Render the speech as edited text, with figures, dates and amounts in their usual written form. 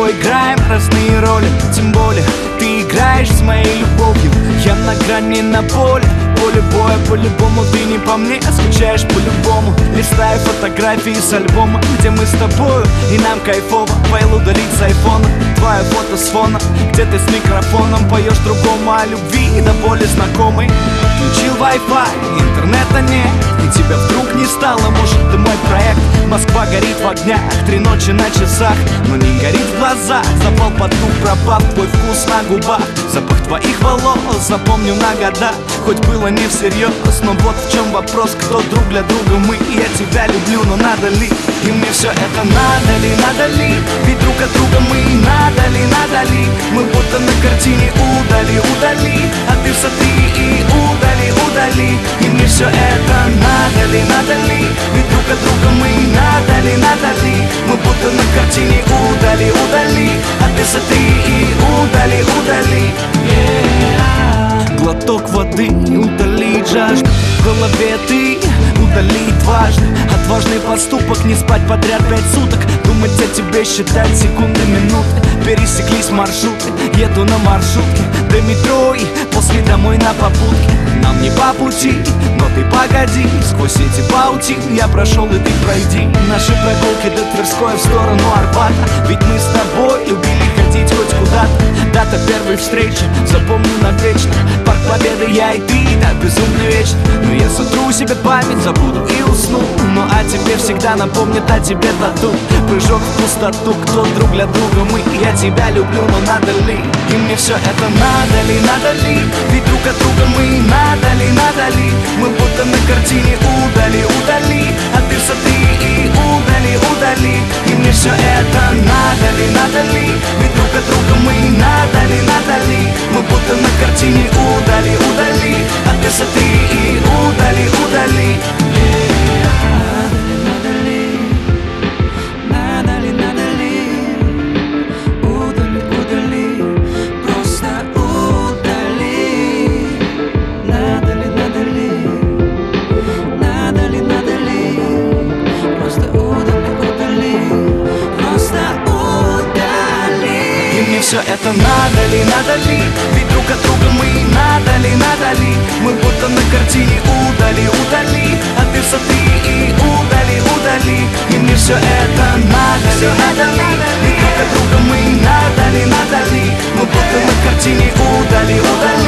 тобой играем разные роли. Тем более ты играешь с моей любовью. Я на грани, на поле боя, по-любому ты не по мне, скучаешь по-любому. Листаю фотографии с альбома, где мы с тобою, и нам кайфово. Файл удалить с айфона, твое фото с фона, где ты с микрофоном поешь другому о любви, до боли знакомый. Включил Wi-Fi, интернета нет, и тебя вдруг не стало. Может, ты мой проект? Москва горит в огнях, 3 ночи на часах, но не горит в глазах. Запал под дух, пропав твой вкус на губах. Запах твоих волос запомню на года. Хоть было не всерьез, но вот в чем вопрос. Кто друг для друга мы? Я тебя люблю, но надо ли? И мне все это надо ли, надо ли? Ведь друг от друга мы, надо ли, надо ли? Мы будто на картине удали, удали, а ты сотри и удали, удали. И мне все это надо ли, надо ли? Ведь друг от друга мы, надо ли, надо ли? Мы будто на картине удали, удали, а ты сотри и удали, удали. Глоток воды, удалить жажду. В голове ты, удалить важно. Отважный поступок, не спать подряд 5 суток. Думать о тебе, считать секунды, минуты. Пересеклись маршруты, еду на маршрутке до метро и после домой на попутке. Нам не по пути, но ты погоди. Сквозь эти паутины я прошел, и ты пройди. Наши прогулки до Тверской в сторону Арбата. Ведь мы с тобой любили ходить хоть куда-то. Дата первой встречи, запомню навечно. Парк Победы, я и ты, да, безумно вечно. Но я сотру себе память, забуду и усну. Ну а тебе всегда напомнит о тебе тату. Прыжок в пустоту, кто друг для друга мы. Я тебя люблю, но надо ли? И мне все это надо ли, надо ли? Ведь друг от друга мы, надо ли, надо ли? Мы будто на картине удали, удали, а ты сотри и удали, удали. И мне все это надо ли, надо ли? Ведь друг от друга мы, надо ли, надо ли? Мы будто на картине удали, удали, а ты сотри и удали, удали. Все это надо ли, надо ли? Ведь друг от друга мы, надо ли, надо ли? Мы будто на картине удали, удали, а ты сотри и удали, удали. И мне все это надо ли, надо ли? Ведь друг от друга мы, надо ли, надо ли? Мы будто на картине удали, удали.